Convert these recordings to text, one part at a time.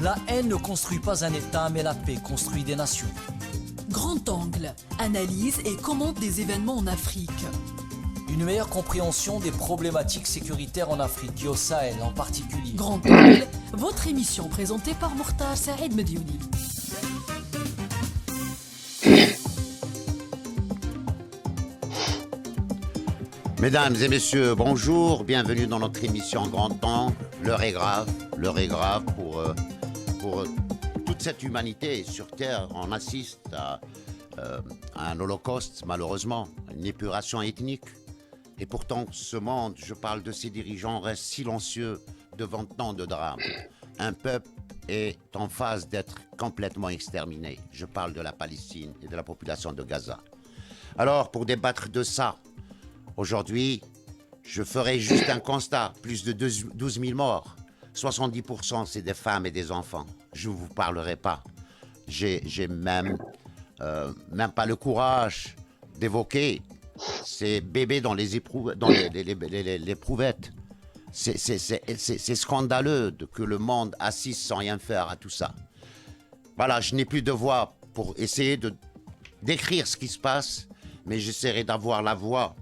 La haine ne construit pas un État, mais la paix construit des nations. Grand Angle, analyse et commente des événements en Afrique. Une meilleure compréhension des problématiques sécuritaires en Afrique et au Sahel en particulier. Grand Angle, votre émission présentée par Mokhtar Saïd Mediouni. Mesdames et messieurs, bonjour, bienvenue dans notre émission Grand Angle. L'heure est grave pour toute cette humanité sur Terre. On assiste à un holocauste, malheureusement, une épuration ethnique. Et pourtant, ce monde, je parle de ses dirigeants, reste silencieux devant tant de drames. Un peuple est en phase d'être complètement exterminé. Je parle de la Palestine et de la population de Gaza. Alors, pour débattre de ça, aujourd'hui, je ferai juste un constat. Plus de 12 000 morts. 70% c'est des femmes et des enfants. Je ne vous parlerai pas. J'ai même pas le courage d'évoquer ces bébés dans les éprouvettes. C'est scandaleux que le monde assiste sans rien faire à tout ça. Voilà, je n'ai plus de voix pour essayer de décrire ce qui se passe, mais j'essaierai d'avoir la voix,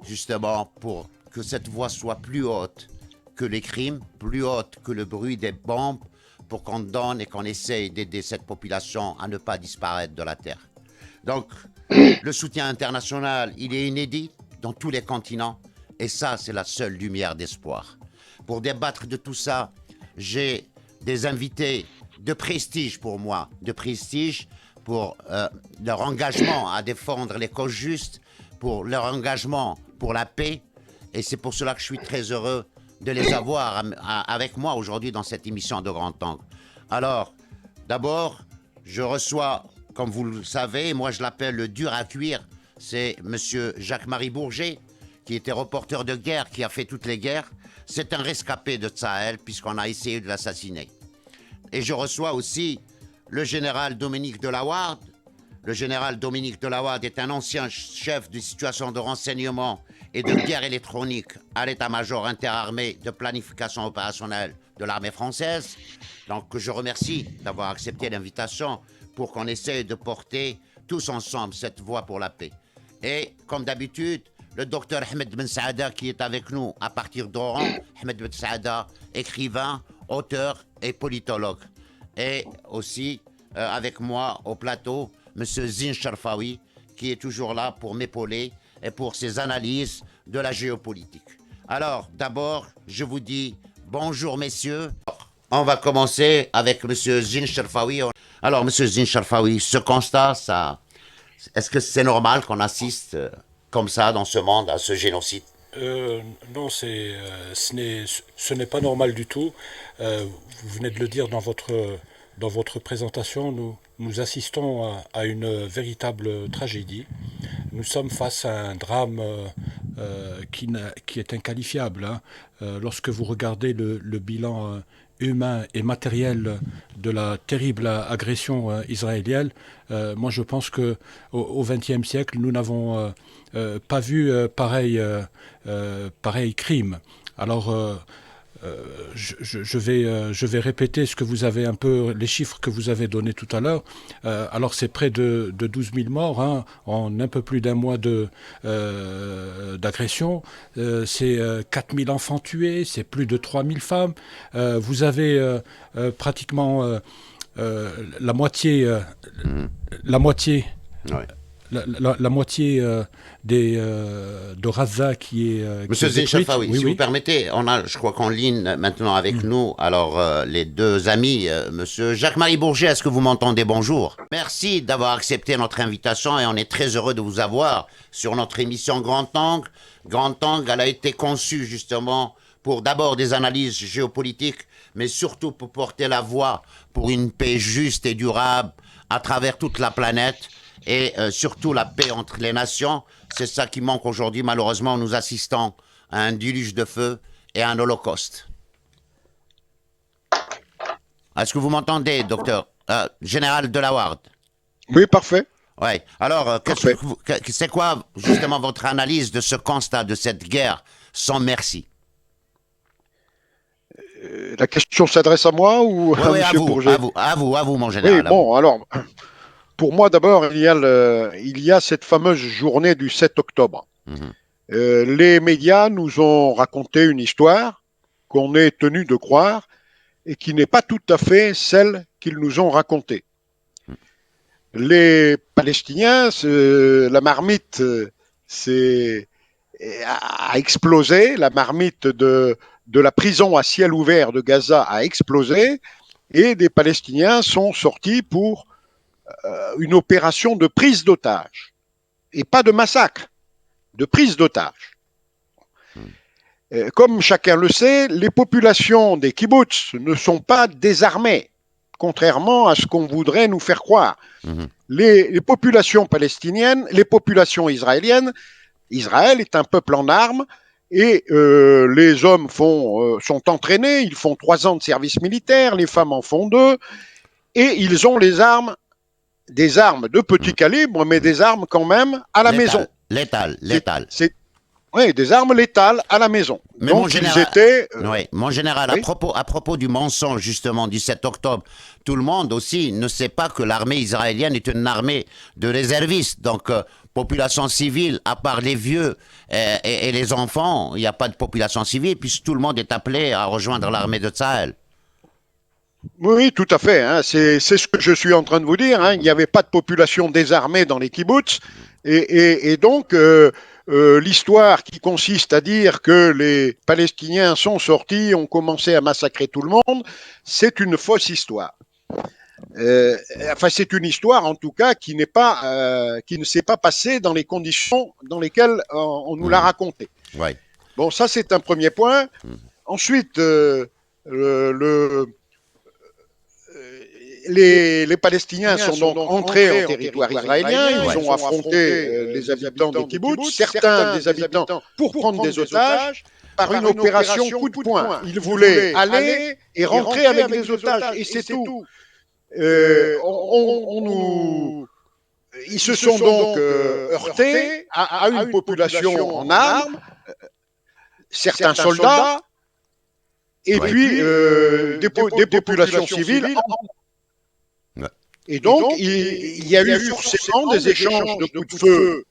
justement, pour que cette voix soit plus haute que les crimes, plus haute que le bruit des bombes, pour qu'on donne et qu'on essaye d'aider cette population à ne pas disparaître de la Terre. Donc, le soutien international, il est inédit dans tous les continents, et ça, c'est la seule lumière d'espoir. Pour débattre de tout ça, j'ai des invités de prestige pour moi, de prestige pour leur engagement à défendre les causes justes, pour leur engagement pour la paix, et c'est pour cela que je suis très heureux de les avoir avec moi aujourd'hui dans cette émission de Grand Angle. Alors, d'abord, je reçois, comme vous le savez, moi je l'appelle le dur à cuire, c'est monsieur Jacques-Marie Bourget, qui était reporter de guerre, qui a fait toutes les guerres. C'est un rescapé de Sahel, puisqu'on a essayé de l'assassiner. Et je reçois aussi le général Dominique Delaware. Le général Dominique Delaware est un ancien chef de situation de renseignement et de guerre électronique à l'état-major interarmé de planification opérationnelle de l'armée française. Donc je remercie d'avoir accepté l'invitation pour qu'on essaye de porter tous ensemble cette voix pour la paix. Et comme d'habitude, le docteur Ahmed Ben Saada qui est avec nous à partir d'Oran. Ahmed Ben Saada, écrivain, auteur et politologue. Et aussi avec moi au plateau, monsieur Zine Sharfawi, qui est toujours là pour m'épauler et pour ses analyses de la géopolitique. Alors, d'abord, je vous dis bonjour, messieurs. On va commencer avec monsieur Zine Sharfawi. Alors, monsieur Zine Sharfawi, ce constat, est-ce que c'est normal qu'on assiste comme ça dans ce monde à ce génocide? Non, ce n'est pas normal du tout. Vous venez de le dire dans votre présentation, nous assistons à une véritable tragédie. Nous sommes face à un drame qui est inqualifiable. Lorsque vous regardez le bilan humain et matériel de la terrible agression israélienne, moi je pense qu'au XXe siècle, nous n'avons pas vu pareil crime. Alors, je vais répéter ce que vous avez un peu, les chiffres que vous avez donnés tout à l'heure. Alors c'est près de 12 000 morts en un peu plus d'un mois d'agression. C'est 4 000 enfants tués, c'est plus de 3 000 femmes. Vous avez pratiquement la moitié. Ouais. La moitié de Gaza qui est... Monsieur Zine Sharfawi, si vous permettez, on a, je crois qu'en ligne maintenant avec nous, alors les deux amis, monsieur Jacques-Marie Bourget, est-ce que vous m'entendez? Bonjour. Merci d'avoir accepté notre invitation et on est très heureux de vous avoir sur notre émission Grand Angle. Grand Angle, elle a été conçue justement pour d'abord des analyses géopolitiques, mais surtout pour porter la voix pour une paix juste et durable à travers toute la planète. Et surtout la paix entre les nations, c'est ça qui manque aujourd'hui. Malheureusement, nous assistons à un déluge de feu et à un holocauste. Est-ce que vous m'entendez, docteur Général Delaware? Oui, parfait. Oui. Alors, c'est quoi justement votre analyse de ce constat, de cette guerre sans merci? La question s'adresse à moi ou Oui, à oui, à Monsieur vous, Bourget? à vous, mon Oui, général. À vous. bon, alors, pour moi, d'abord, il y a cette fameuse journée du 7 octobre. Mhm. Les médias nous ont raconté une histoire qu'on est tenu de croire et qui n'est pas tout à fait celle qu'ils nous ont racontée. Les Palestiniens, la marmite a explosé, la marmite de la prison à ciel ouvert de Gaza a explosé et des Palestiniens sont sortis pour une opération de prise d'otages et pas de massacre, de prise d'otages. Comme chacun le sait, les populations des kibbutz ne sont pas désarmées, contrairement à ce qu'on voudrait nous faire croire. Mhm. Les populations palestiniennes, les populations israéliennes, Israël est un peuple en armes et les hommes sont entraînés, ils font 3 ans de service militaire, les femmes en font 2 et ils ont les armes, des armes de petit calibre, mais des armes quand même à la maison. Létal. Oui, des armes létales à la maison. Mais donc mon ils général, étaient... oui, mon général, oui. à propos du mensonge justement du 7 octobre, tout le monde aussi ne sait pas que l'armée israélienne est une armée de réservistes. Donc, population civile, à part les vieux et les enfants, il n'y a pas de population civile, puisque tout le monde est appelé à rejoindre l'armée de Tsahel. Oui, tout à fait. Hein. C'est ce que je suis en train de vous dire. Hein. Il n'y avait pas de population désarmée dans les kibbutz. Et donc, l'histoire qui consiste à dire que les Palestiniens sont sortis, ont commencé à massacrer tout le monde, c'est une fausse histoire. Enfin, c'est une histoire, en tout cas, qui ne s'est pas passée dans les conditions dans lesquelles on nous l'a racontée. Ouais. Bon, ça, c'est un premier point. Ensuite, les Palestiniens sont donc entrés en territoire israélien, ils ont affronté les habitants des kibbutz, certains des habitants pour prendre des otages par une opération coup de poing. Ils voulaient aller et rentrer avec les otages, et c'est tout. Ils se sont donc heurtés à une population en armes, certains soldats, et puis des populations civiles. Et donc, il y a eu forcément des échanges de coups de feu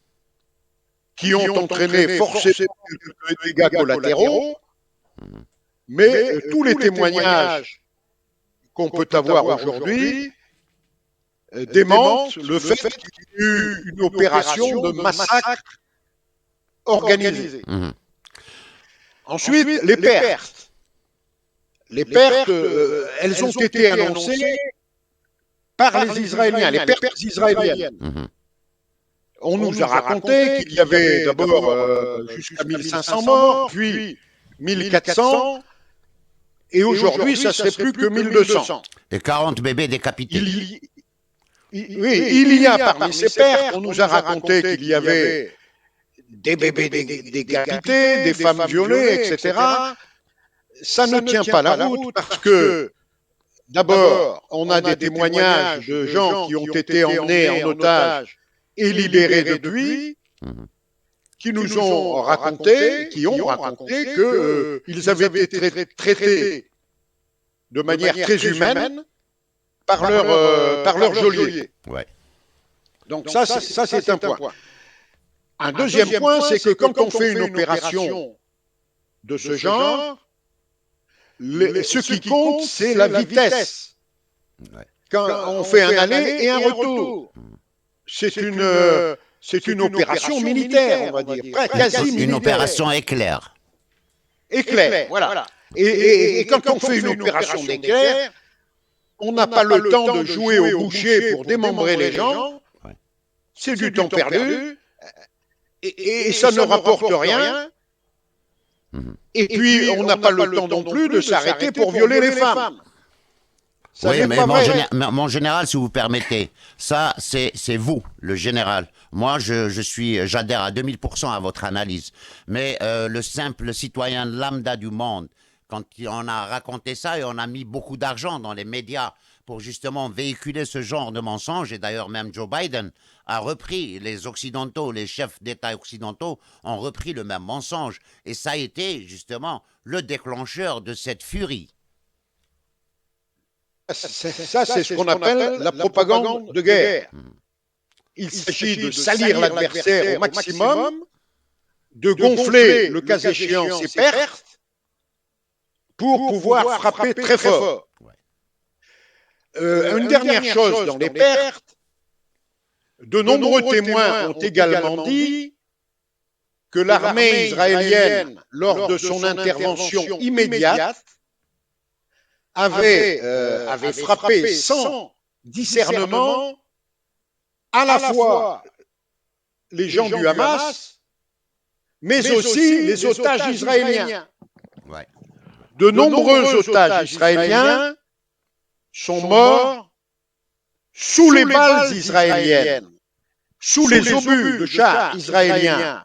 qui ont entraîné forcément quelques dégâts collatéraux, mais tous les témoignages qu'on peut avoir aujourd'hui démentent le fait qu'il y a eu une opération de massacre organisée. Ensuite, les pertes. Les pertes, elles ont été annoncées par les Israéliens, les pertes israéliennes. On nous a raconté qu'il y avait d'abord jusqu'à 1500 morts, puis 1400, et aujourd'hui, ça serait plus que 1200. Et 40 bébés décapités. Il y a parmi ces pertes, on nous a raconté qu'il y avait des bébés décapités, des femmes violées, etc. Ça ne tient pas la route parce que d'abord, on a des témoignages de gens qui ont été emmenés en otage et libérés depuis, qui nous ont raconté, qu'ils avaient été traités de manière très humaine par leur geôlier. Ouais. Donc ça, c'est un point. Un deuxième point, c'est que quand on fait une opération de ce genre, ce qui compte, c'est la vitesse. Quand on fait un aller et un retour, c'est une opération militaire, on va dire, quasi militaire. Une opération éclair. Éclair, voilà. Et quand on fait une opération d'éclair, on n'a pas le temps de jouer au boucher pour démembrer les gens. C'est du temps perdu. Et ça ne rapporte rien. Et puis, on n'a pas le temps non plus de s'arrêter pour violer les femmes. Oui, mais mon général, si vous permettez, ça, c'est vous, le général. Moi, j'adhère à 2000% à votre analyse. Mais le simple citoyen lambda du monde, quand on a raconté ça et on a mis beaucoup d'argent dans les médias pour justement véhiculer ce genre de mensonges, et d'ailleurs même Joe Biden a repris, les Occidentaux, les chefs d'État occidentaux ont repris le même mensonge. Et ça a été justement le déclencheur de cette furie Ça, c'est ce qu'on appelle la propagande de guerre. Il s'agit de salir l'adversaire au maximum, de gonfler, le cas échéant, ses pertes, pour pouvoir frapper très fort. Une dernière chose dans les pertes, de nombreux témoins ont également dit que l'armée israélienne, lors de son intervention immédiate, avait frappé sans discernement à la fois les gens du Hamas, mais aussi les otages israéliens. Ouais. De nombreux otages israéliens sont morts sous les balles israéliennes, sous les obus de chars israéliens,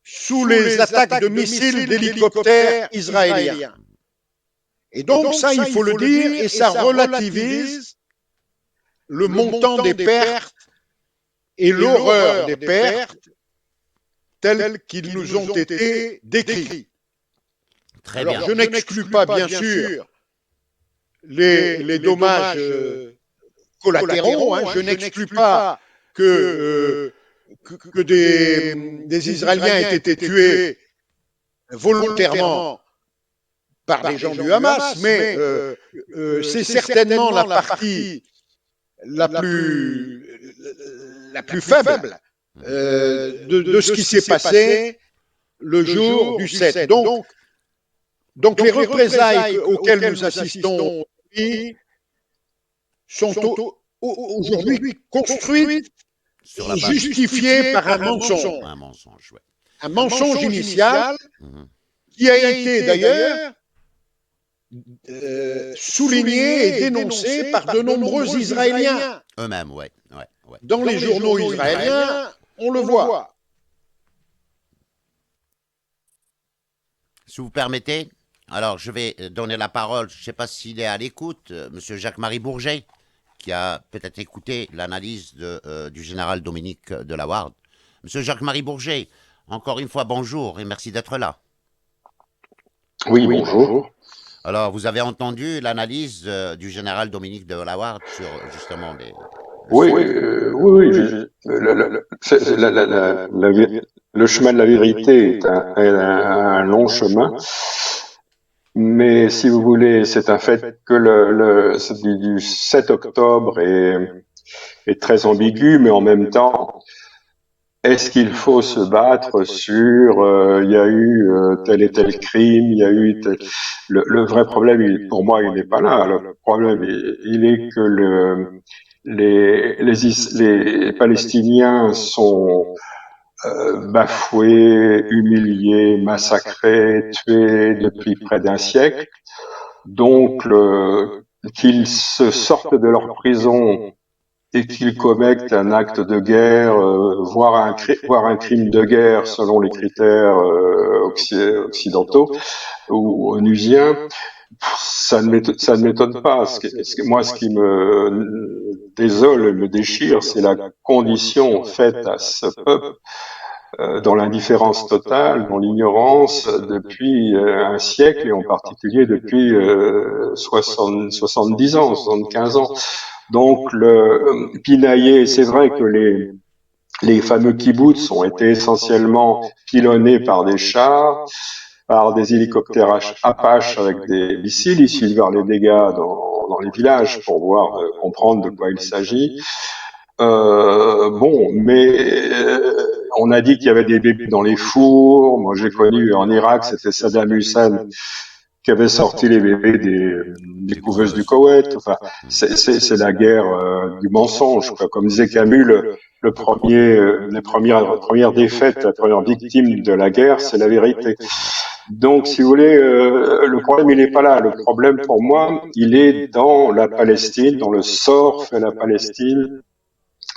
sous les attaques de missiles d'hélicoptères israéliens. Et donc ça, il faut le dire, et ça relativise le montant des pertes et l'horreur des pertes tels qu'ils nous ont été décrits. Très Alors, bien. je n'exclus pas, bien sûr, les dommages collatéraux. Je n'exclus pas que des Israéliens aient été tués volontairement par les gens du Hamas, mais c'est certainement la partie la plus faible de ce qui s'est passé le jour du 7. Donc les représailles auxquelles nous assistons sont aujourd'hui construites Sur la et base justifiées par un mensonge. un mensonge, ouais. Un mensonge initial qui a été d'ailleurs souligné et dénoncé par de nombreux Israéliens. Eux-mêmes, ouais. Dans les journaux israéliens, on le voit. Si vous permettez, alors je vais donner la parole, je ne sais pas s'il est à l'écoute, Monsieur Jacques-Marie Bourget, qui a peut-être écouté l'analyse du général Dominique Delaware. Monsieur Jacques-Marie Bourget, encore une fois, bonjour et merci d'être là. Oui, bonjour. Alors, vous avez entendu l'analyse du général Dominique Delaware sur justement les... Oui, le chemin de la vérité est un long chemin, mais si vous voulez, c'est un fait que du 7 octobre est très ambigu, mais en même temps, est-ce qu'il faut se battre sur il y a eu tel et tel crime, il y a eu tel... Le vrai problème, pour moi, il n'est pas là. Le problème, il est que les Palestiniens sont bafoués, humiliés, massacrés, tués depuis près d'un siècle. Donc, qu'ils se sortent de leur prison et qu'ils commettent un acte de guerre, voire un crime de guerre selon les critères occidentaux ou onusiens, ça ne m'étonne pas. Moi, ce qui me désole, me déchire, c'est la condition faite à ce peuple dans l'indifférence totale, dans l'ignorance depuis un siècle et en particulier depuis 70 ans, 75 ans. Donc, pinailler, c'est vrai que les fameux kibboutz ont été essentiellement pilonnés par des chars, par des hélicoptères Apache avec des missiles. Il suffit de voir les dégâts dans les villages pour comprendre de quoi il s'agit. On a dit qu'il y avait des bébés dans les fours. Moi, j'ai connu en Irak, c'était Saddam Hussein qui avait sorti les bébés des couveuses du Koweït. Enfin, c'est la guerre du mensonge, quoi. Comme disait Camus, les premières défaites, la première victime de la guerre, c'est la vérité. Donc, si vous voulez, le problème, il n'est pas là. Le problème, pour moi, il est dans la Palestine, dans le sort fait la Palestine,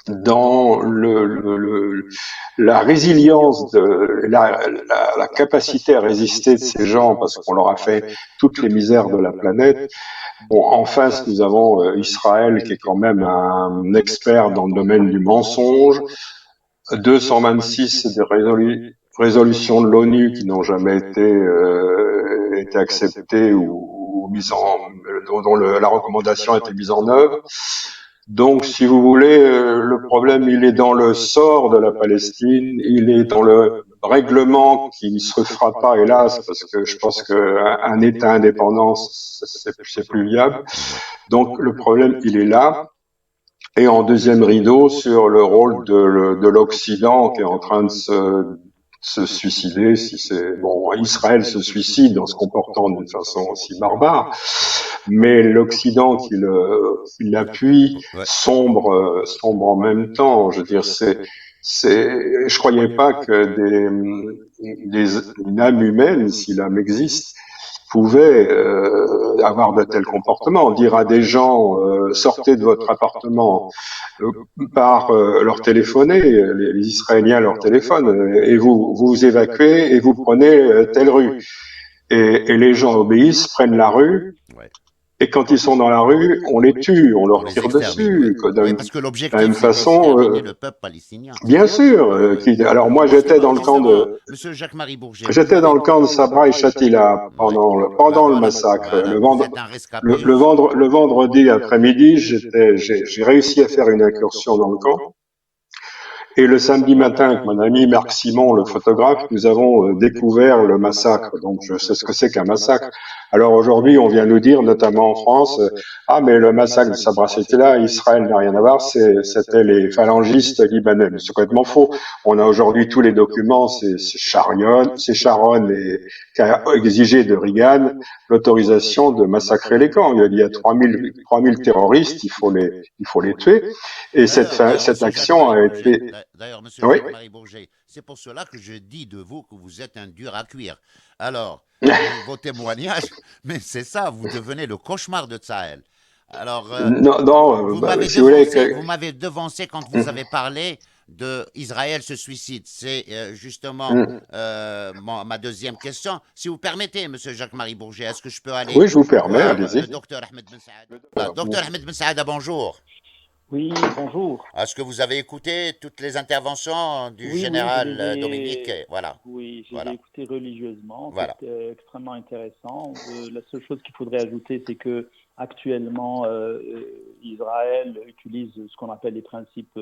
dans la résilience, la capacité à résister de ces gens, parce qu'on leur a fait toutes les misères de la planète. Bon, en face, nous avons Israël, qui est quand même un expert dans le domaine du mensonge. 226 des résolutions de l'ONU qui n'ont jamais été acceptées ou mises la recommandation a été mise en œuvre. Donc, si vous voulez, le problème, il est dans le sort de la Palestine, il est dans le règlement qui ne se fera pas, hélas, parce que je pense qu'un État indépendant, c'est plus viable. Donc, le problème, il est là. Et en deuxième rideau, sur le rôle de l'Occident qui est en train de se suicider, si c'est bon, Israël se suicide en se comportant d'une façon aussi barbare, mais l'Occident qui l'appuie sombre en même temps. Je veux dire, je croyais pas que une âme humaine, si l'âme existe, pouvait avoir de tels comportements. Dire à des gens sortez de votre appartement par leur téléphoner, les Israéliens leur téléphonent et vous évacuez et vous prenez telle rue. Et les gens obéissent, prennent la rue. Ouais. Et quand ils sont dans la rue, on les tue, on leur tire dessus. Oui, parce que l'objectif, d'une c'est façon, d'exterminer le peuple palestinien. Bien sûr. Alors moi, j'étais dans le camp de, Monsieur Jacques-Marie Bourget. j'étais dans le camp de Sabra et Shatila pendant le massacre. Voilà, Le vendredi après-midi, j'ai réussi à faire une incursion dans le camp. Et le samedi matin, avec mon ami Marc Simon, le photographe, nous avons découvert le massacre. Donc, je sais ce que c'est qu'un massacre. Alors aujourd'hui, on vient nous dire, notamment en France, ah, mais le massacre de Sabra Shatila, Israël n'a rien à voir, c'était les phalangistes libanais. Mais c'est complètement faux. On a aujourd'hui tous les documents, c'est Sharon qui a exigé de Reagan l'autorisation de massacrer les camps. Il y a 3000 terroristes, il faut les tuer. Et cette action a été... D'ailleurs, monsieur Oui. Jacques-Marie Bourget, c'est pour cela que je dis de vous que vous êtes un dur à cuire. Alors, vos témoignages, mais c'est ça, vous devenez le cauchemar de Tsahel. Alors, vous m'avez si vous voulez vous m'avez devancé quand vous avez parlé de Israël se suicide. C'est justement ma deuxième question. Si vous permettez, monsieur Jacques-Marie Bourget, est-ce que je peux aller Oui, je vous permets, voir allez-y. le docteur Ahmed Ben Saada? Voilà, docteur Ahmed Ben Saada, bonjour. Oui, bonjour. Est-ce que vous avez écouté toutes les interventions du Oui, général oui, je les ai- Dominique? Voilà. Oui, je Voilà. les ai écoutés religieusement. Voilà. C'est extrêmement intéressant. La seule chose qu'il faudrait ajouter, c'est que actuellement, Israël utilise ce qu'on appelle les principes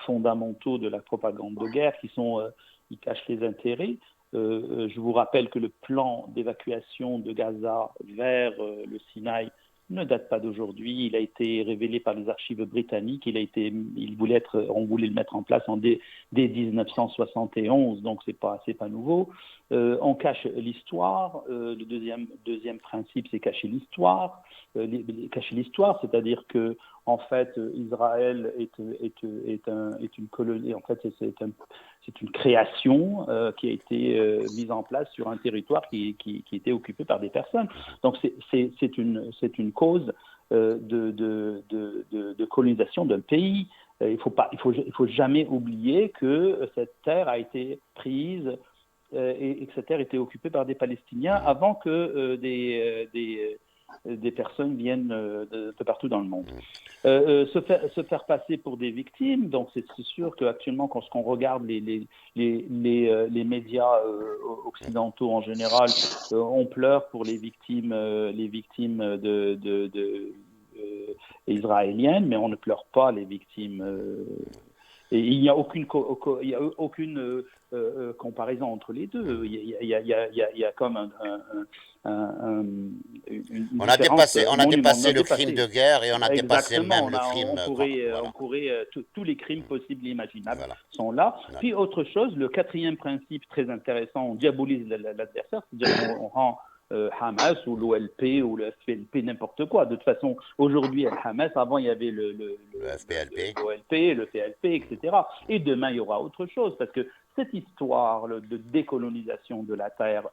fondamentaux de la propagande de guerre, ils cachent les intérêts. Je vous rappelle que le plan d'évacuation de Gaza vers le Sinaï ne date pas d'aujourd'hui. Il a été révélé par les archives britanniques. On voulait le mettre en place dès 1971, donc c'est pas nouveau. On cache l'histoire. Le deuxième principe, c'est cacher l'histoire. Cacher l'histoire, c'est-à-dire que en fait, Israël est une colonie. En fait, c'est une création qui a été mise en place sur un territoire qui était occupé par des personnes. Donc, c'est une cause de colonisation d'un pays. Il faut jamais oublier que cette terre a été prise et que cette terre était occupée par des Palestiniens avant que des personnes viennent de partout dans le monde. Se faire passer pour des victimes, donc c'est sûr qu'actuellement, quand on regarde les médias occidentaux en général, on pleure pour les victimes israéliennes, mais on ne pleure pas les victimes. Et il n'y a aucune comparaison entre les deux. Il y a comme On a dépassé le crime de guerre et on a dépassé même le crime. Tous les crimes possibles et imaginables sont là. Voilà. Puis autre chose, le quatrième principe très intéressant, on diabolise l'adversaire, c'est-à-dire on rend Hamas ou l'OLP ou le FPLP n'importe quoi. De toute façon, aujourd'hui, Hamas, avant il y avait le FPLP, l'OLP, le PLP, etc. Et demain, il y aura autre chose parce que cette histoire de décolonisation de la terre,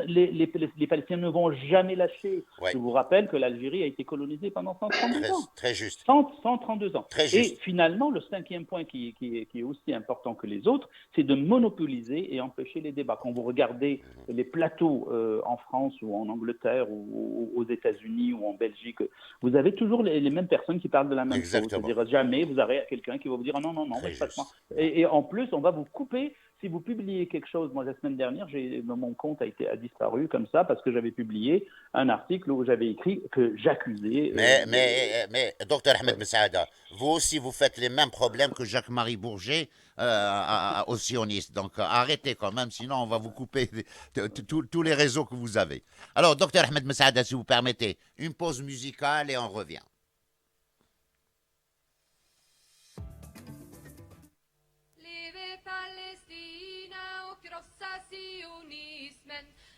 les Palestiniens ne vont jamais lâcher. Ouais. Je vous rappelle que l'Algérie a été colonisée pendant 132 ans. Très juste. 132 ans. Très juste. Et finalement, le cinquième point qui est aussi important que les autres, c'est de monopoliser et empêcher les débats. Quand vous regardez les plateaux en France ou en Angleterre ou aux États-Unis ou en Belgique, vous avez toujours les mêmes personnes qui parlent de la même chose. C'est-à-dire jamais vous aurez quelqu'un qui va vous dire non, moi je passe moi. Et en plus, on va vous couper Si vous publiez quelque chose, moi la semaine dernière, mon compte a disparu comme ça parce que j'avais publié un article où j'avais écrit que j'accusais. Mais, docteur Ahmed Messaada, vous aussi, vous faites les mêmes problèmes que Jacques-Marie Bourget aux sionistes. Donc, arrêtez quand même, sinon on va vous couper tous les réseaux que vous avez. Alors, docteur Ahmed Messaada, si vous permettez, une pause musicale et on revient.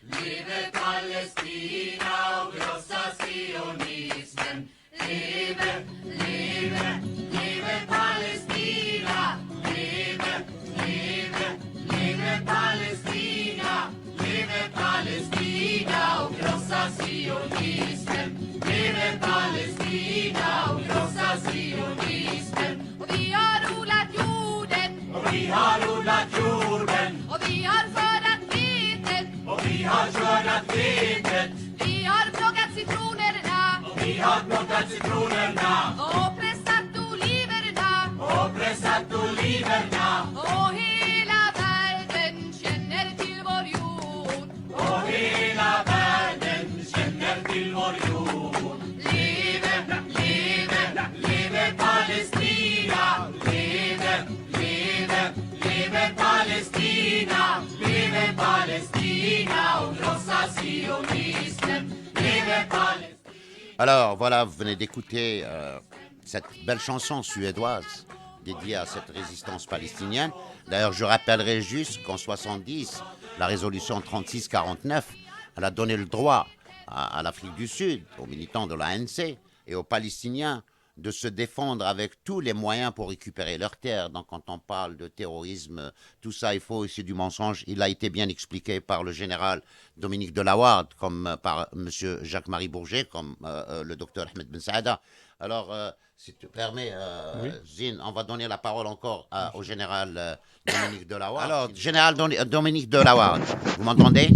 Leve Palestina och krossa sionismen. Leve, leve, leve Palestina. Leve, leve, leve Palestina. Leve Palestina och krossa sionismen. Leve Palestina och krossa sionismen. Och vi har odlat jorden. Och vi har odlat jorden. Och vi har skördat vetet. Och vi har skördat vetet. Vi har plockat citronerna. Och vi har plockat citronerna. Och pressat oliverna. Och pressat oliverna. Och hela världen känner till vår jord. Och hela världen känner till vår jord. Leve, leve, leve Palestina. Leve, leve, leve Palestina. Leve Palestina och krossa sionismen. Leve Palestina. Alors, voilà, vous venez d'écouter cette belle chanson suédoise dédiée à cette résistance palestinienne. D'ailleurs, je rappellerai juste qu'en 70, la résolution 36-49, elle a donné le droit à l'Afrique du Sud, aux militants de l'ANC et aux Palestiniens de se défendre avec tous les moyens pour récupérer leurs terres. Donc quand on parle de terrorisme, tout ça, il faut, c'est du mensonge. Il a été bien expliqué par le général Dominique Delaware, comme par M. Jacques-Marie Bourget, comme le docteur Ahmed Ben Saada. Alors, si tu permets, Oui. Zine, on va donner la parole encore au général Dominique Delaware. Alors, général Dominique Delaware, vous m'entendez ?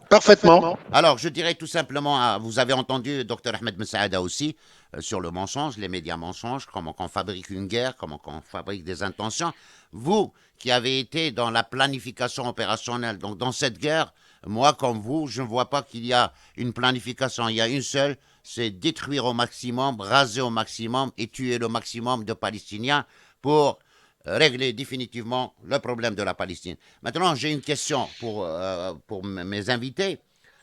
Parfaitement. Alors, je dirais tout simplement, vous avez entendu Dr Ahmed Messaada aussi sur le mensonge, les médias mensonges, comment on fabrique une guerre, comment on fabrique des intentions. Vous, qui avez été dans la planification opérationnelle, donc dans cette guerre, moi comme vous, je ne vois pas qu'il y a une planification. Il y a une seule, c'est détruire au maximum, raser au maximum et tuer le maximum de Palestiniens pour régler définitivement le problème de la Palestine. Maintenant, j'ai une question pour mes invités.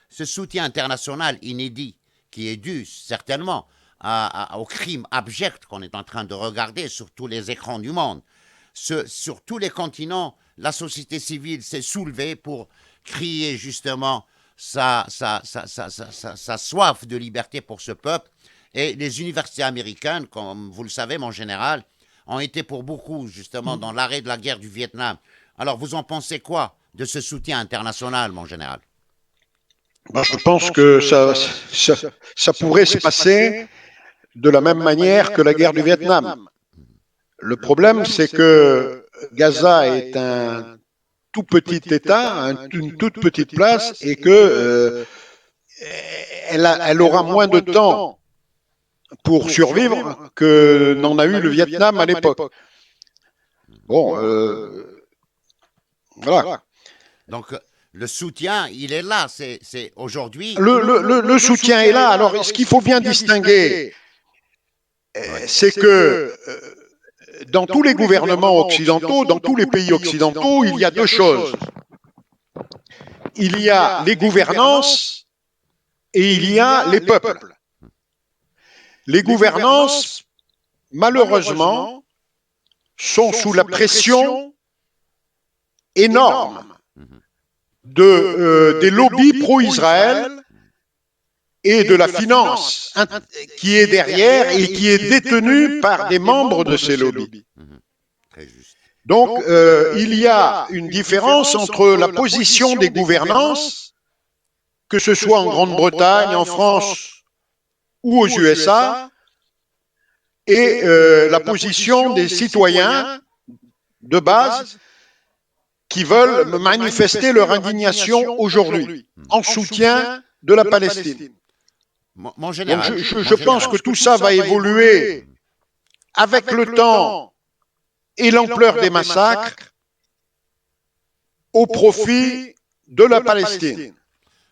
Ce soutien international inédit qui est dû certainement au crime abject qu'on est en train de regarder sur tous les écrans du monde, sur tous les continents, la société civile s'est soulevée pour crier justement sa soif de liberté pour ce peuple. Et les universités américaines, comme vous le savez, mon général, ont été pour beaucoup, justement, dans l'arrêt de la guerre du Vietnam. Alors, vous en pensez quoi de ce soutien international, mon général ? Ben, je pense que ça pourrait se passer de la même manière que la guerre du Vietnam. Le problème, c'est que Gaza est un tout petit État, une toute petite place, et que elle aura moins de temps pour survivre que n'en a eu le Vietnam à l'époque. Bon, voilà. Donc, le soutien, il est là, c'est aujourd'hui... Le soutien est là. Alors, ce qu'il faut bien distinguer, c'est que dans tous les gouvernements occidentaux, dans tous les pays occidentaux, il y a deux choses. Il y a les gouvernances et il y a les peuples. Les gouvernances, malheureusement, sont sous la pression énorme des lobbies pro-Israël et de la finance qui est derrière et qui est détenue par des membres de ces lobbies. Donc, il y a une différence entre la position des gouvernances, que ce soit en Grande-Bretagne, en France ou aux USA, et la position des citoyens de base qui veulent manifester leur indignation aujourd'hui en soutien de la Palestine. Mon général, Donc je pense que tout ça va évoluer avec le temps et l'ampleur des massacres, au profit de la Palestine.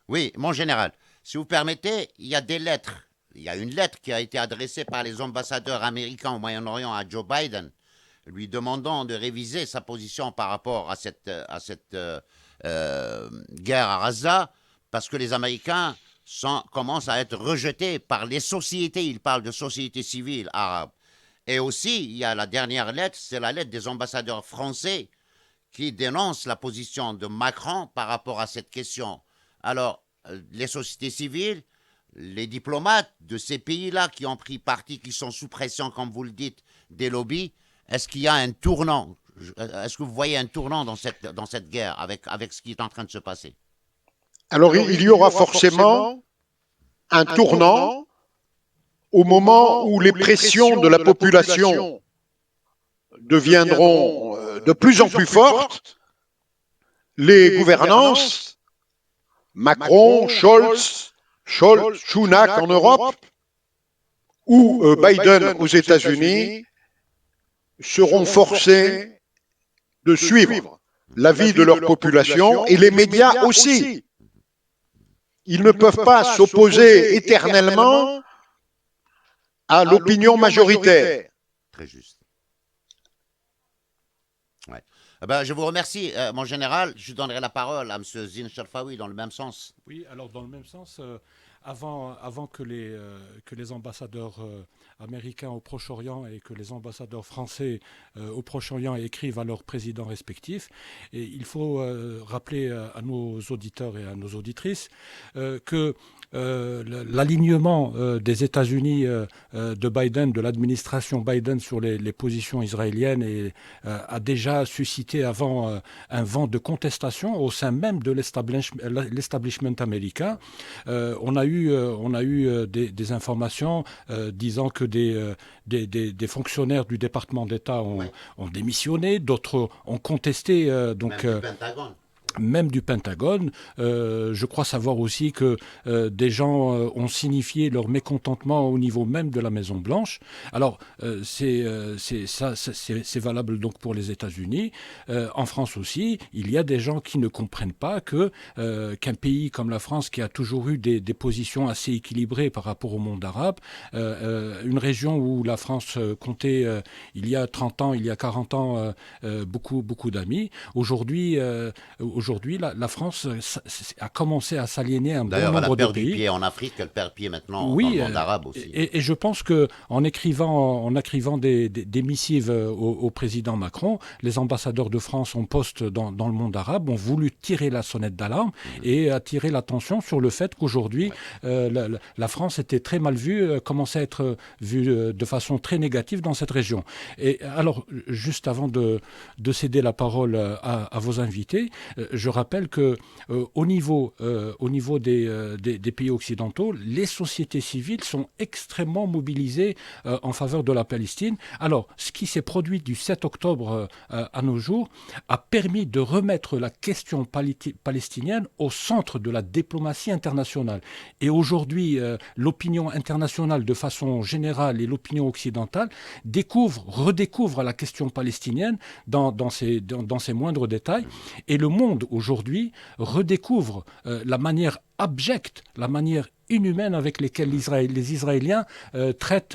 Oui, mon général, si vous permettez, il y a des lettres. Il y a une lettre qui a été adressée par les ambassadeurs américains au Moyen-Orient à Joe Biden, lui demandant de réviser sa position par rapport à cette guerre à Gaza, parce que les Américains commencent à être rejetés par les sociétés. Ils parlent de sociétés civiles arabes. Et aussi, il y a la dernière lettre, c'est la lettre des ambassadeurs français qui dénoncent la position de Macron par rapport à cette question. Alors, les sociétés civiles, les diplomates de ces pays-là qui ont pris parti, qui sont sous pression, comme vous le dites, des lobbies, est-ce qu'il y a un tournant? Est-ce que vous voyez un tournant dans cette guerre avec ce qui est en train de se passer? Alors, il y aura forcément un tournant au moment où les pressions de la population deviendront de plus en plus fortes. Les gouvernances, Macron, Scholz, Sunak en Europe ou Biden aux États-Unis seront forcés de suivre l'avis de leur population et les médias aussi. Ils ne peuvent pas s'opposer éternellement à l'opinion majoritaire. Très juste. Ouais. Ben, je vous remercie, mon général. Je donnerai la parole à M. Zine Sharfawi dans le même sens. Oui, alors dans le même sens, avant que les ambassadeurs américains au Proche-Orient et que les ambassadeurs français au Proche-Orient écrivent à leurs présidents respectifs, et il faut rappeler à nos auditeurs et à nos auditrices que l'alignement des États-Unis de Biden, de l'administration Biden sur les positions israéliennes a déjà suscité avant un vent de contestation au sein même de l'establishment américain. On a eu des informations disant que des fonctionnaires du département d'État ont démissionné, d'autres ont contesté. Donc, même du Pentagone. Même du Pentagone. Je crois savoir aussi que des gens ont signifié leur mécontentement au niveau même de la Maison-Blanche. Alors, c'est valable donc pour les États-Unis. En France aussi, il y a des gens qui ne comprennent pas qu'un pays comme la France, qui a toujours eu des positions assez équilibrées par rapport au monde arabe, une région où la France comptait il y a 30 ans, il y a 40 ans, beaucoup d'amis. Aujourd'hui, la France a commencé à s'aliéner un bon nombre de pays. D'ailleurs, elle perd du pied en Afrique, elle perd pied maintenant dans le monde arabe aussi. Et je pense qu'en écrivant des missives au président Macron, les ambassadeurs de France en poste dans le monde arabe ont voulu tirer la sonnette d'alarme et attirer l'attention sur le fait qu'aujourd'hui, la France était très mal vue, commençait à être vue de façon très négative dans cette région. Et alors, juste avant de céder la parole à vos invités, je rappelle que au niveau des pays occidentaux, les sociétés civiles sont extrêmement mobilisées en faveur de la Palestine. Alors, ce qui s'est produit du 7 octobre à nos jours a permis de remettre la question palestinienne au centre de la diplomatie internationale. Et aujourd'hui, l'opinion internationale de façon générale et l'opinion occidentale redécouvre la question palestinienne dans ses moindres détails. Et le monde aujourd'hui redécouvre la manière abjecte, la manière inhumaine avec lesquelles les Israéliens traitent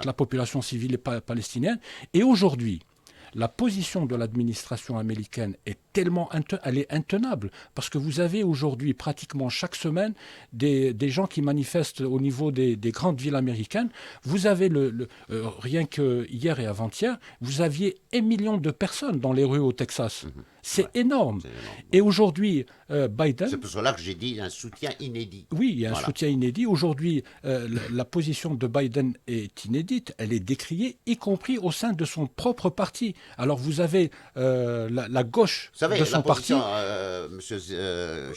la population civile et palestinienne. Et aujourd'hui, la position de l'administration américaine est elle est intenable, parce que vous avez aujourd'hui pratiquement chaque semaine des gens qui manifestent au niveau des grandes villes américaines. Vous avez rien que hier et avant-hier, vous aviez 1 million de personnes dans les rues au Texas. C'est énorme. Et aujourd'hui, Biden... C'est pour cela que j'ai dit un soutien inédit. Oui, il y a un soutien inédit. Aujourd'hui, la position de Biden est inédite. Elle est décriée, y compris au sein de son propre parti. Alors vous avez la gauche de son parti.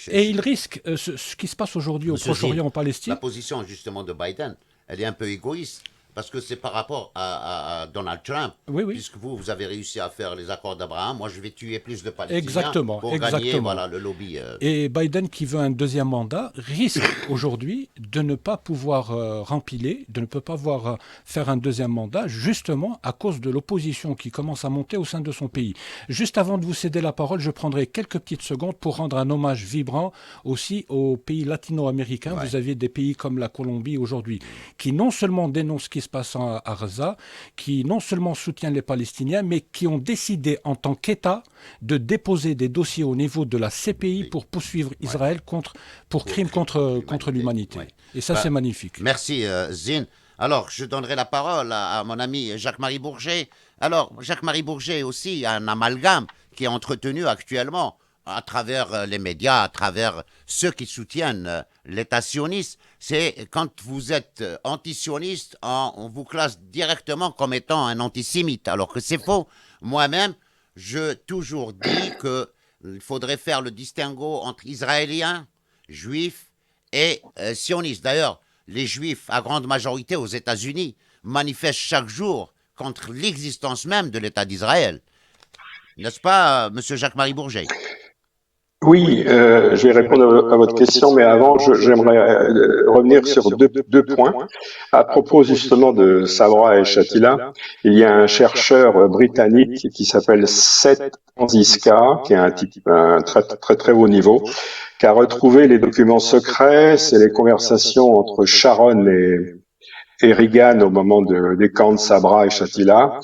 Et il risque, ce qui se passe aujourd'hui au Proche-Orient, en Palestine... La position justement de Biden, elle est un peu égoïste. parce que c'est par rapport à Donald Trump. Oui, oui. Puisque vous avez réussi à faire les accords d'Abraham, moi je vais tuer plus de Palestiniens Exactement, pour gagner voilà, le lobby. Et Biden, qui veut un deuxième mandat, risque aujourd'hui de ne pas pouvoir rempiler, de ne pas pouvoir faire un deuxième mandat, justement à cause de l'opposition qui commence à monter au sein de son pays. Juste avant de vous céder la parole, je prendrai quelques petites secondes pour rendre un hommage vibrant aussi aux pays latino-américains. Ouais. Vous avez des pays comme la Colombie aujourd'hui qui non seulement dénoncent ce qui se passe à Gaza, qui non seulement soutiennent les Palestiniens, mais qui ont décidé en tant qu'État de déposer des dossiers au niveau de la CPI pour poursuivre Israël pour crimes contre l'humanité. Ouais. Et ça, c'est magnifique. Merci, Zine. Alors, je donnerai la parole à mon ami Jacques-Marie Bourget. Alors, Jacques-Marie Bourget aussi a un amalgame qui est entretenu actuellement à travers les médias, à travers ceux qui soutiennent l'État sioniste. C'est quand vous êtes anti-sioniste, on vous classe directement comme étant un antisémite, alors que c'est faux. Moi-même, je toujours dis qu'il faudrait faire le distinguo entre Israéliens, Juifs et sionistes. D'ailleurs, les Juifs, à grande majorité aux États-Unis, manifestent chaque jour contre l'existence même de l'État d'Israël. N'est-ce pas, Monsieur Jacques-Marie Bourget? Oui, je vais répondre à votre question, mais avant, j'aimerais revenir sur deux points. À propos justement de Sabra et Shatila, il y a un chercheur britannique qui s'appelle Seth Anziska, qui est un très haut niveau, qui a retrouvé les documents secrets, c'est les conversations entre Sharon et Reagan au moment des camps de Sabra et Shatila.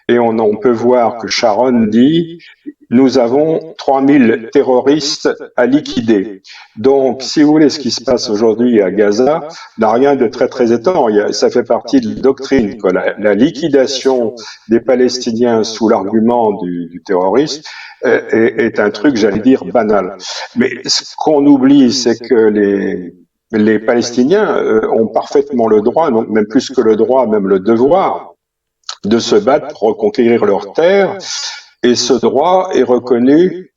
Et on peut voir que Sharon dit « Nous avons 3000 terroristes à liquider ». Donc, si vous voulez, ce qui se passe aujourd'hui à Gaza n'a rien de très étonnant. Ça fait partie de la doctrine, quoi. La liquidation des Palestiniens sous l'argument du terroriste est un truc, j'allais dire, banal. Mais ce qu'on oublie, c'est que les Palestiniens ont parfaitement le droit, même plus que le droit, même le devoir, de se battre pour reconquérir leurs terres, et ce droit est reconnu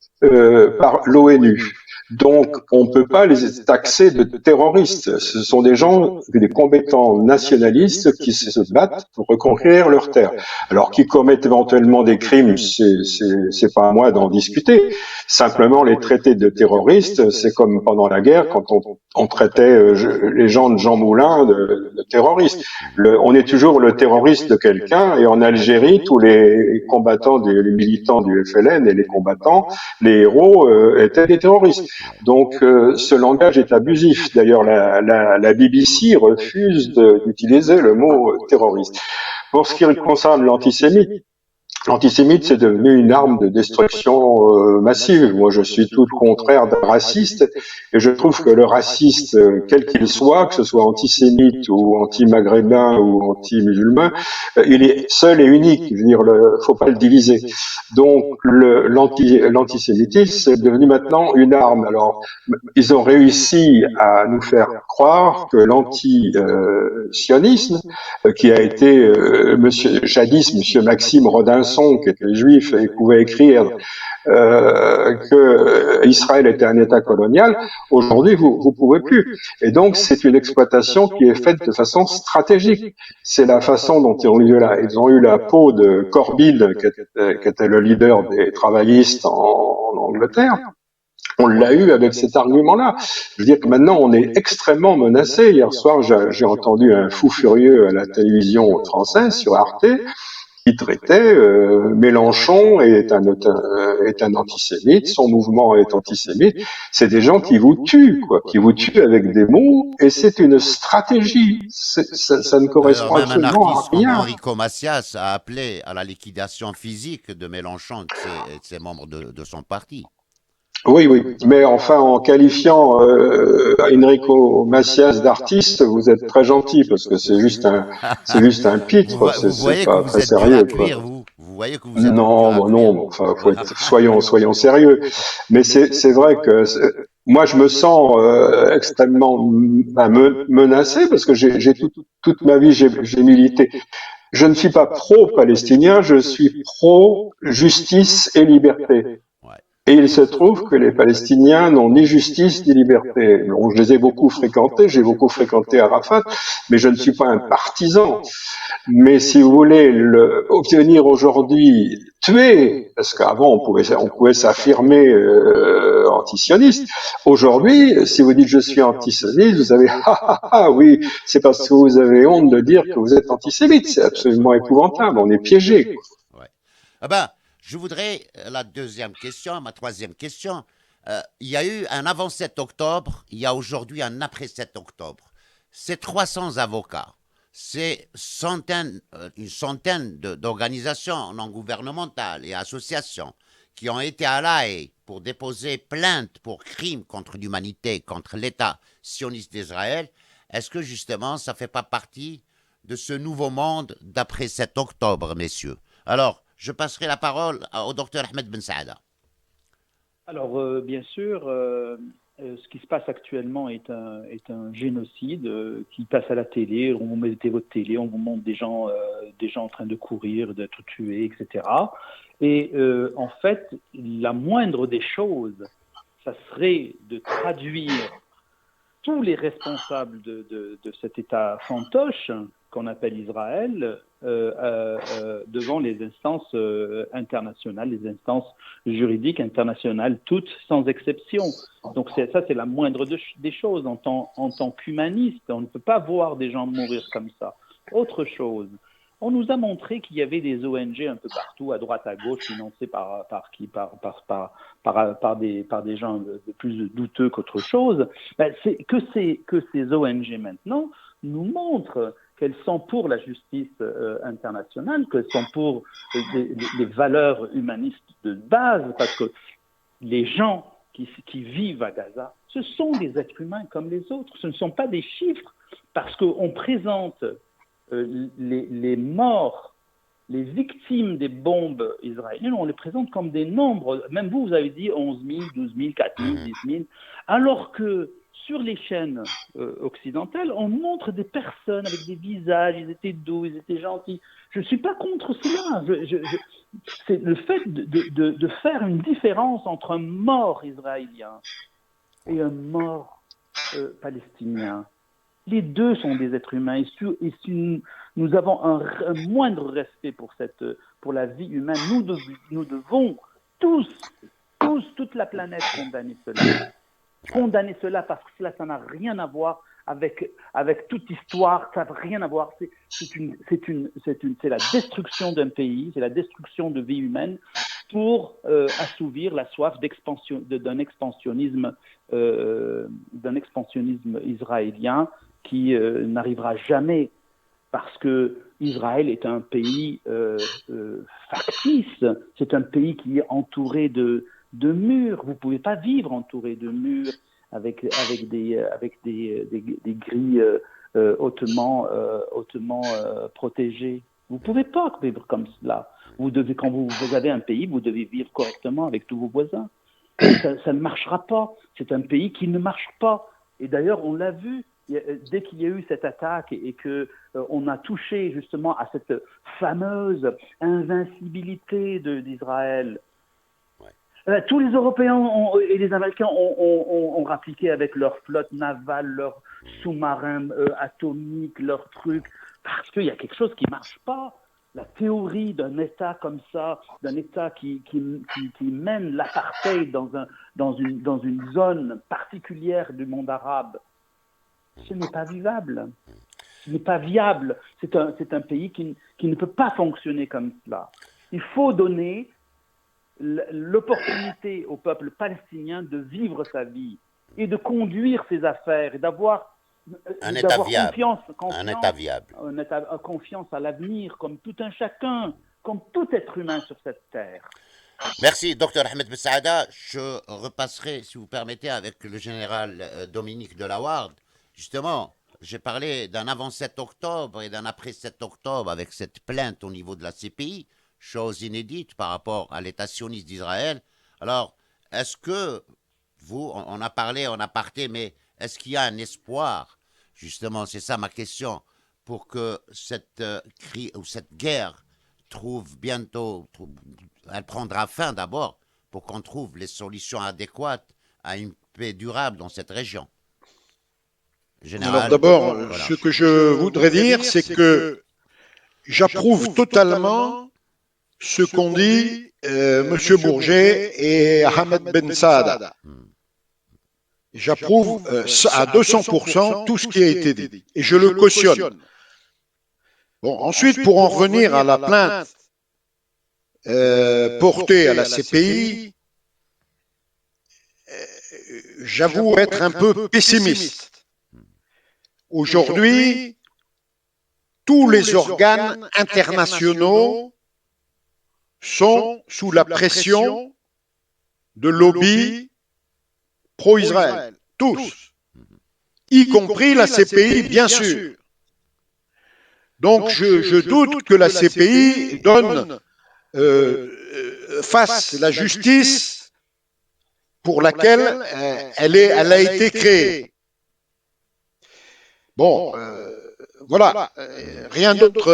par l'ONU. Donc, on ne peut pas les taxer de terroristes. Ce sont des gens, des combattants nationalistes qui se battent pour reconquérir leurs terres. Alors, qui commettent éventuellement des crimes, c'est pas à moi d'en discuter. Simplement, les traités de terroristes, c'est comme pendant la guerre, quand on traitait les gens de Jean Moulin de terroristes. On est toujours le terroriste de quelqu'un, et en Algérie, tous les combattants, les militants du FLN et les combattants, les héros étaient des terroristes. Donc, ce langage est abusif. D'ailleurs, la BBC refuse d'utiliser le mot terroriste. Pour ce qui concerne l'antisémite, c'est devenu une arme de destruction massive. Moi, je suis tout le contraire d'un raciste, et je trouve que le raciste, quel qu'il soit, que ce soit antisémite ou anti-maghrébin ou anti-musulman, il est seul et unique. Je veux dire, faut pas le diviser. Donc, l'antisémitisme, c'est devenu maintenant une arme. Alors, ils ont réussi à nous faire croire que l'anti-sionisme, qui a été jadis Monsieur Maxime Rodinson, qui était juif et pouvait écrire que Israël était un État colonial, aujourd'hui vous pouvez plus. Et donc c'est une exploitation qui est faite de façon stratégique. C'est la façon dont ils ont eu la peau de Corbyn, qui était le leader des travaillistes en Angleterre. On l'a eu avec cet argument-là. Je veux dire que maintenant, on est extrêmement menacé. Hier soir, j'ai entendu un fou furieux à la télévision française sur Arte qui traitait Mélenchon est un antisémite, son mouvement est antisémite. C'est des gens qui vous tuent, quoi, qui vous tuent avec des mots, et c'est une stratégie. Ça ne correspond absolument à rien. Enrico Macias a appelé à la liquidation physique de Mélenchon et de ses membres de son parti. Oui, mais enfin, en qualifiant Enrico Macias d'artiste, vous êtes très gentil, parce que c'est juste un pitre, c'est pas très sérieux, quoi. Vous voyez que vous êtes non, enfin, soyons sérieux. Mais c'est vrai que moi, je me sens extrêmement menacé, parce que toute ma vie, j'ai milité. Je ne suis pas pro-palestinien, je suis pro-justice et liberté. Et il se trouve que les Palestiniens n'ont ni justice ni liberté. Bon, je les ai beaucoup fréquentés, j'ai beaucoup fréquenté Arafat, mais je ne suis pas un partisan. Mais si vous voulez obtenir aujourd'hui, tuer, parce qu'avant on pouvait s'affirmer antisioniste. Aujourd'hui, si vous dites je suis antisioniste, vous avez oui, c'est parce que vous avez honte de dire que vous êtes antisémite. C'est absolument épouvantable. On est piégé. Ouais. Ah ben, je voudrais la deuxième question, ma troisième question. Il y a eu un avant 7 octobre, il y a aujourd'hui un après 7 octobre. C'est 300 avocats, c'est une centaine d'organisations non gouvernementales et associations qui ont été à La Haye pour déposer plainte pour crimes contre l'humanité, contre l'État sioniste d'Israël. Est-ce que justement ça ne fait pas partie de ce nouveau monde d'après 7 octobre, messieurs? Alors, je passerai la parole au docteur Ahmed Ben Saada. Alors, bien sûr, ce qui se passe actuellement est un génocide qui passe à la télé. On vous mettez votre télé, on vous montre des gens en train de courir, d'être tués, etc. Et en fait, la moindre des choses, ça serait de traduire tous les responsables de cet État fantoche qu'on appelle Israël devant les instances internationales, les instances juridiques internationales, toutes sans exception. Donc ça, c'est la moindre des choses en tant qu'humaniste. On ne peut pas voir des gens mourir comme ça. Autre chose, on nous a montré qu'il y avait des ONG un peu partout, à droite, à gauche, financées par des gens de plus douteux qu'autre chose. C'est que ces ONG maintenant nous montrent qu'elles sont pour la justice internationale, qu'elles sont pour les valeurs humanistes de base, parce que les gens qui vivent à Gaza, ce sont des êtres humains comme les autres, ce ne sont pas des chiffres, parce qu'on présente les morts, les victimes des bombes israéliennes, on les présente comme des nombres. Même vous avez dit 11 000, 12 000, 4 000, 10 000, alors que sur les chaînes occidentales, on montre des personnes avec des visages, ils étaient doux, ils étaient gentils. Je ne suis pas contre cela. C'est le fait de faire une différence entre un mort israélien et un mort palestinien. Les deux sont des êtres humains. Et si nous avons un moindre respect pour la vie humaine, nous devons tous, toute la planète condamner cela. Condamner cela parce que cela, ça n'a rien à voir avec toute histoire, ça n'a rien à voir. C'est la destruction d'un pays, c'est la destruction de vie humaine pour assouvir la soif d'un expansionnisme israélien qui n'arrivera jamais, parce que Israël est un pays factice, c'est un pays qui est entouré de murs. Vous ne pouvez pas vivre entouré de murs avec des grilles hautement protégées. Vous ne pouvez pas vivre comme cela. Quand vous avez un pays, vous devez vivre correctement avec tous vos voisins. Ça ne marchera pas. C'est un pays qui ne marche pas. Et d'ailleurs, on l'a vu, dès qu'il y a eu cette attaque et qu'on a touché justement à cette fameuse invincibilité d'Israël, tous les Européens et les Américains ont rappliqué avec leur flotte navale, leurs sous-marins atomiques, leurs trucs, parce qu'il y a quelque chose qui ne marche pas. La théorie d'un État comme ça, d'un État qui mène l'apartheid dans une zone particulière du monde arabe, ce n'est pas vivable. Ce n'est pas viable. C'est un pays qui ne peut pas fonctionner comme cela. Il faut donner l'opportunité au peuple palestinien de vivre sa vie et de conduire ses affaires et d'avoir confiance à l'avenir, comme tout un chacun, comme tout être humain sur cette terre. Merci, docteur Ahmed Ben Saada. Je repasserai, si vous permettez, avec le général Dominique Delaward. Justement, j'ai parlé d'un avant 7 octobre et d'un après 7 octobre avec cette plainte au niveau de la CPI, chose inédite par rapport à l'État sioniste d'Israël. Alors, est-ce que on a parlé en aparté, mais est-ce qu'il y a un espoir, justement, c'est ça ma question, pour que cette guerre trouve bientôt, elle prendra fin d'abord, pour qu'on trouve les solutions adéquates à une paix durable dans cette région. Général, Alors d'abord, voilà. ce que je voudrais dire, c'est que j'approuve totalement ce qu'ont dit M. Bourget et Ahmed Ben Saada. J'approuve à 200% tout ce qui a été dit. Et je le cautionne. Bon, ensuite, pour en revenir à la plainte portée à la CPI, j'avoue être un peu pessimiste. Aujourd'hui, tous les organes internationaux sont sous la pression de lobbies pro-Israël. Tous. Y compris la CPI, bien sûr. Donc, je doute que la CPI fasse la justice pour laquelle elle a été créée. Bon, voilà, rien d'autre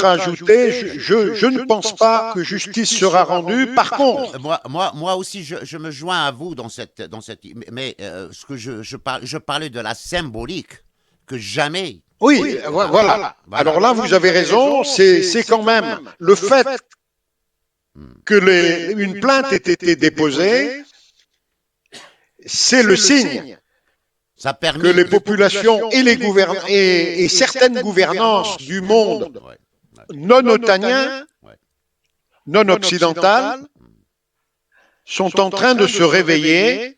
à ajouter. Je ne pense pas que justice sera rendue. Par contre, moi aussi, je me joins à vous dans cette mais ce que je parlais de la symbolique que jamais. Oui, voilà. Alors là, vous avez raison. C'est quand même le fait que une plainte ait été déposée, c'est le signe Ça permet que les populations et certaines gouvernances du monde non otanien, non occidental, sont en train de se réveiller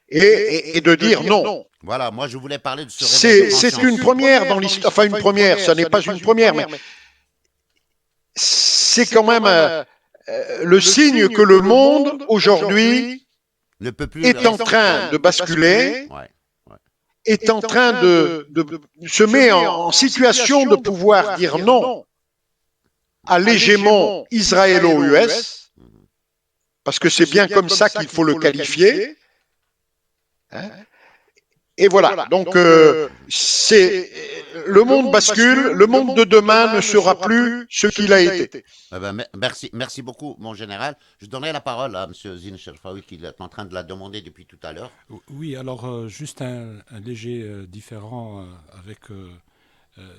et de dire non. Voilà, moi je voulais parler de ce réveil de C'est conscience. une première dans l'histoire, enfin une première, ça n'est pas une première, mais c'est quand même le signe que le monde aujourd'hui Ne peut plus est en train de basculer, Ouais. est en train de se met en situation de pouvoir dire non à l'hégémon israélo-US, parce que c'est bien comme ça qu'il faut le qualifier. Hein. Et voilà, donc le monde bascule, le monde de demain ne sera plus ce qu'il a été. Merci beaucoup, mon général. Je donnerai la parole à M. Zine Cherfaoui qui est en train de la demander depuis tout à l'heure. Oui, alors juste un léger différent avec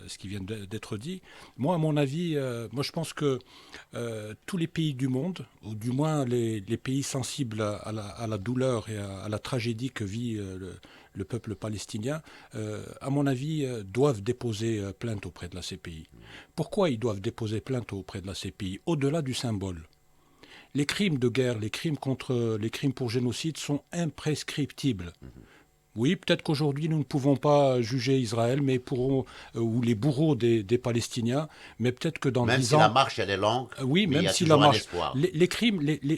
ce qui vient d'être dit. Moi, à mon avis, moi je pense que tous les pays du monde, ou du moins les pays sensibles à la douleur et à la tragédie que vit le peuple palestinien, à mon avis, doivent déposer plainte auprès de la CPI. Pourquoi ils doivent déposer plainte auprès de la CPI? Au-delà du symbole. Les crimes de guerre, les crimes pour génocide sont imprescriptibles. Oui, peut-être qu'aujourd'hui nous ne pouvons pas juger Israël, mais ou les bourreaux des Palestiniens, mais peut-être que dans 10 ans... Même si la marche elle est longue, oui, mais même il y a si toujours la marche... un espoir.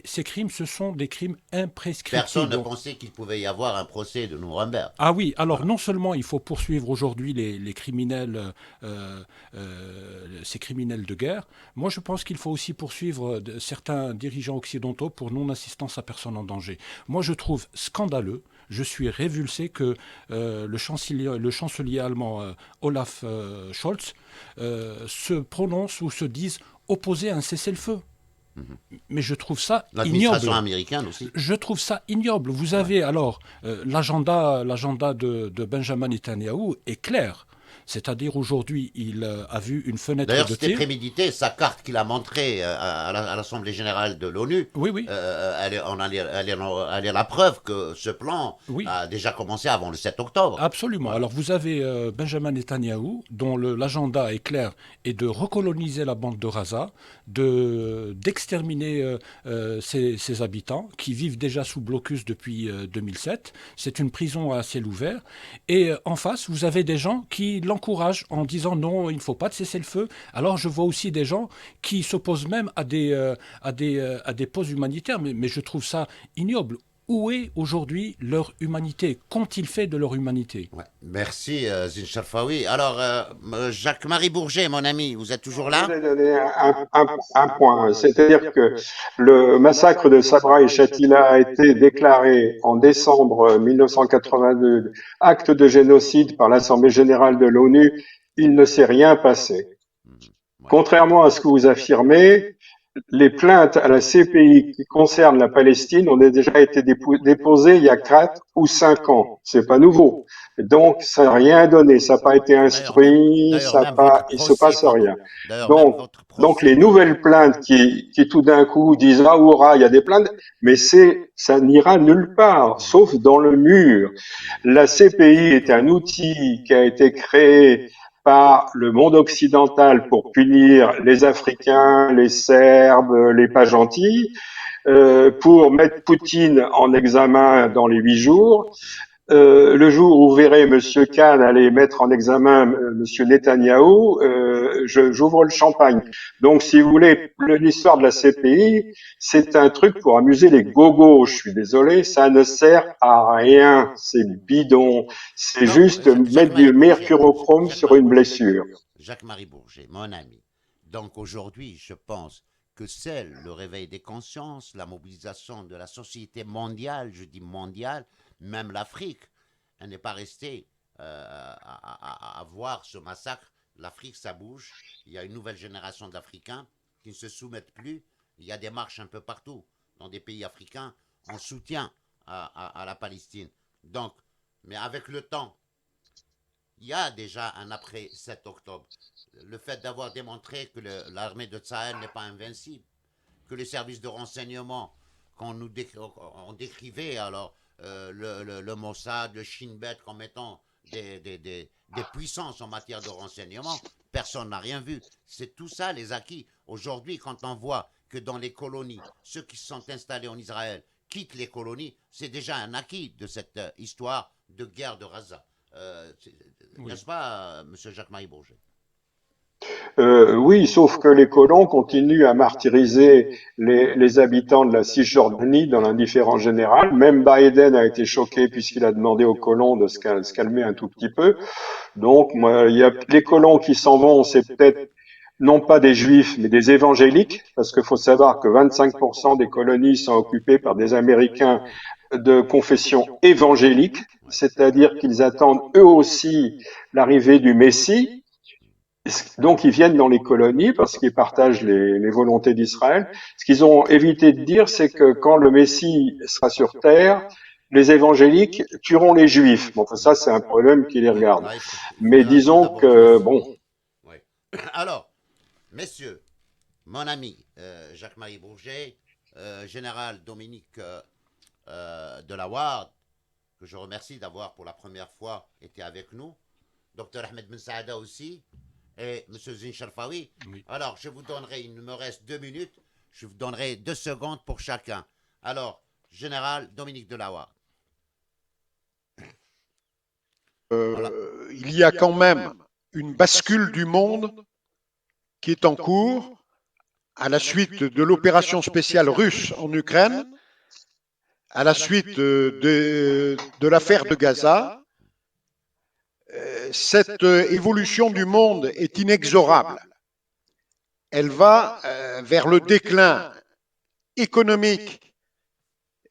Ces crimes, ce sont des crimes imprescriptibles. Personne ne pensait qu'il pouvait y avoir un procès de Nuremberg. Ah oui, alors non seulement il faut poursuivre aujourd'hui les criminels, ces criminels de guerre, moi je pense qu'il faut aussi poursuivre certains dirigeants occidentaux pour non-assistance à personne en danger. Moi je trouve scandaleux, je suis révulsé que le chancelier allemand Olaf Scholz se prononce ou se dise opposé à un cessez-le-feu. Mais je trouve ça ignoble. L'administration américaine aussi. Je trouve ça ignoble. Vous avez alors l'agenda de Benjamin Netanyahou est clair. C'est-à-dire aujourd'hui, il a vu une fenêtre D'ailleurs, de c'était tir. prémédité. Sa carte qu'il a montrée à l'Assemblée générale de l'ONU, Oui. elle est la preuve que ce plan a déjà commencé avant le 7 octobre. Absolument. Alors vous avez Benjamin Netanyahou, dont l'agenda est clair, est de recoloniser la bande de Gaza, d'exterminer ses habitants, qui vivent déjà sous blocus depuis 2007. C'est une prison à ciel ouvert. Et en face, vous avez des gens qui l'encouragent en disant non, il ne faut pas de cesser le feu. Alors je vois aussi des gens qui s'opposent même à des pauses humanitaires, mais je trouve ça ignoble. Où est aujourd'hui leur humanité? Qu'ont-ils fait de leur humanité? Merci, Zine Cherfaoui. Alors, Jacques-Marie Bourget, mon ami, vous êtes toujours là? Je voulais donner un point, c'est-à-dire que le massacre de Sabra et Shatila a été déclaré en décembre 1982 acte de génocide par l'Assemblée générale de l'ONU. Il ne s'est rien passé. Contrairement à ce que vous affirmez, les plaintes à la CPI qui concernent la Palestine ont déjà été déposées il y a 4 ou 5 ans. C'est pas nouveau. Donc, ça n'a rien donné. Ça n'a pas été instruit. D'ailleurs, même votre Il se procès passe contre, rien. d'ailleurs, même votre Donc procès les nouvelles plaintes qui tout d'un coup disent ah hurrah, il y a des plaintes, mais ça n'ira nulle part, sauf dans le mur. La CPI est un outil qui a été créé par le monde occidental pour punir les Africains, les Serbes, les pas gentils, pour mettre Poutine en examen dans les 8 jours. Le jour où vous verrez Monsieur Khan aller mettre en examen Monsieur Netanyahou, j'ouvre le champagne. Donc, si vous voulez, l'histoire de la CPI, c'est un truc pour amuser les gogos. Je suis désolé, ça ne sert à rien. C'est bidon. C'est donc, juste mettre du mercurochrome sur une blessure. Jacques-Marie Bourget, mon ami. Donc aujourd'hui, je pense que c'est le réveil des consciences, la mobilisation de la société mondiale, je dis mondiale, même l'Afrique. Elle n'est pas restée à voir ce massacre. L'Afrique, ça bouge. Il y a une nouvelle génération d'Africains qui ne se soumettent plus. Il y a des marches un peu partout dans des pays africains en soutien à la Palestine. Donc, mais avec le temps, il y a déjà un après 7 octobre. Le fait d'avoir démontré que l'armée de Tsahel n'est pas invincible, que les services de renseignement qu'on nous décrivait, alors le Mossad, le Shin Bet comme étant des puissances en matière de renseignement, personne n'a rien vu. C'est tout ça les acquis. Aujourd'hui, quand on voit que dans les colonies, ceux qui se sont installés en Israël quittent les colonies, c'est déjà un acquis de cette histoire de guerre de Gaza. N'est-ce pas, Monsieur Jacques-Marie Bourget? Oui, sauf que les colons continuent à martyriser les habitants de la Cisjordanie dans l'indifférence générale. Même Biden a été choqué puisqu'il a demandé aux colons de se calmer un tout petit peu. Donc, moi, il y a les colons qui s'en vont, c'est peut-être non pas des juifs, mais des évangéliques, parce qu'il faut savoir que 25% des colonies sont occupées par des Américains de confession évangélique, c'est-à-dire qu'ils attendent eux aussi l'arrivée du Messie. Donc, ils viennent dans les colonies parce qu'ils partagent les volontés d'Israël. Ce qu'ils ont évité de dire, c'est que quand le Messie sera sur terre, les évangéliques tueront les Juifs. Bon, ça, c'est un problème qui les regarde. Mais disons que, bon. Oui. Alors, messieurs, mon ami Jacques-Marie Bourget, général Dominique de la Ward, que je remercie d'avoir pour la première fois été avec nous, docteur Ahmed Ben Saada aussi, et M. Zine Sharfawi. Oui. Alors, je vous donnerai, il me reste 2 minutes, je vous donnerai 2 secondes pour chacun. Alors, général Dominique de la Ward. Voilà. Il y a quand même une bascule du monde qui est en cours à la suite de l'opération spéciale russe en Ukraine, à la suite de l'affaire de Gaza. Cette évolution du monde est inexorable. Elle va vers le déclin économique,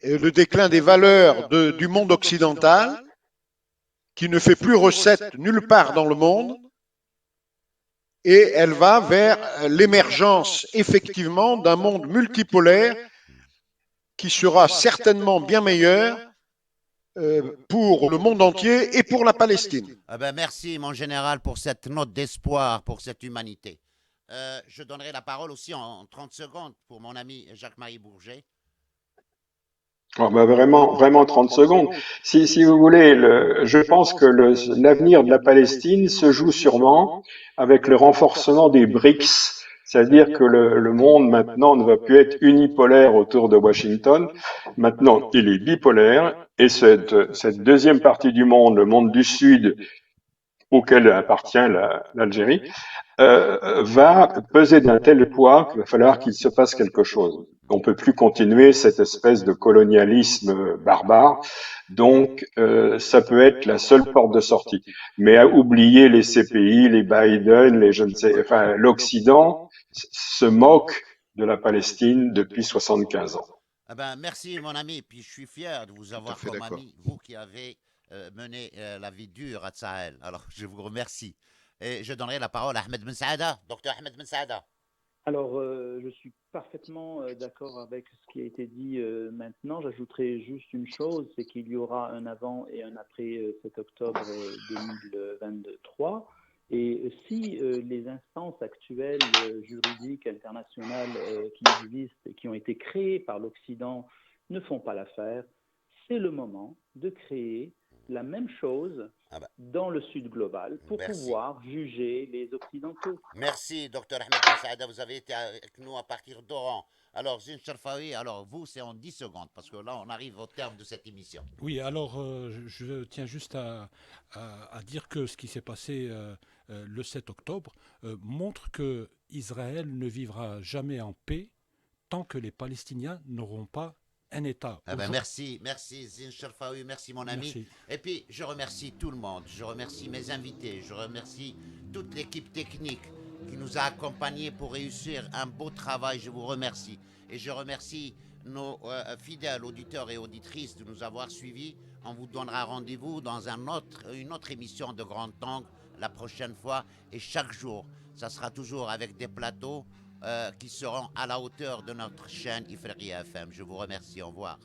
et le déclin des valeurs du monde occidental, qui ne fait plus recette nulle part dans le monde, et elle va vers l'émergence effectivement d'un monde multipolaire qui sera certainement bien meilleur pour le monde entier et pour la Palestine. Ah ben merci mon général pour cette note d'espoir pour cette humanité. Je donnerai la parole aussi en 30 secondes pour mon ami Jacques-Marie Bourget. Oh, bah vraiment 30 secondes. Si vous voulez, je pense que l'avenir de la Palestine se joue sûrement avec le renforcement des BRICS, c'est-à-dire que le monde maintenant ne va plus être unipolaire autour de Washington. Maintenant, il est bipolaire et cette deuxième partie du monde, le monde du Sud, auquel appartient l'Algérie, va peser d'un tel poids qu'il va falloir qu'il se passe quelque chose. On ne peut plus continuer cette espèce de colonialisme barbare. Donc, ça peut être la seule porte de sortie. Mais à oublier les CPI, les Biden, l'Occident se moque de la Palestine depuis 75 ans. Eh ben, merci mon ami, puis je suis fier de vous avoir comme ami, vous qui avez mené la vie dure à Tsahel. Alors, je vous remercie. Et je donnerai la parole à Ahmed Ben Saada, docteur Ahmed Ben Saada. Alors, je suis parfaitement d'accord avec ce qui a été dit maintenant. J'ajouterai juste une chose, c'est qu'il y aura un avant et un après 7 octobre 2023. Et si les instances actuelles juridiques internationales qui existent et qui ont été créées par l'Occident ne font pas l'affaire, c'est le moment de créer la même chose dans le Sud global pour pouvoir juger les Occidentaux. Merci, docteur Ahmed Ben Saada. Vous avez été avec nous à partir d'Oran. Alors, Zine Sharfawi, alors vous, c'est en 10 secondes, parce que là, on arrive au terme de cette émission. Oui, alors je tiens juste à dire que ce qui s'est passé le 7 octobre montre que Israël ne vivra jamais en paix tant que les Palestiniens n'auront pas un État. Merci Zine Sharfawi, merci mon ami. Merci. Et puis, je remercie tout le monde, je remercie mes invités, je remercie toute l'équipe technique qui nous a accompagnés pour réussir un beau travail, je vous remercie. Et je remercie nos fidèles auditeurs et auditrices de nous avoir suivis. On vous donnera rendez-vous dans une autre émission de Grand Angle la prochaine fois. Et chaque jour, ça sera toujours avec des plateaux qui seront à la hauteur de notre chaîne Ifriqiya FM. Je vous remercie, au revoir.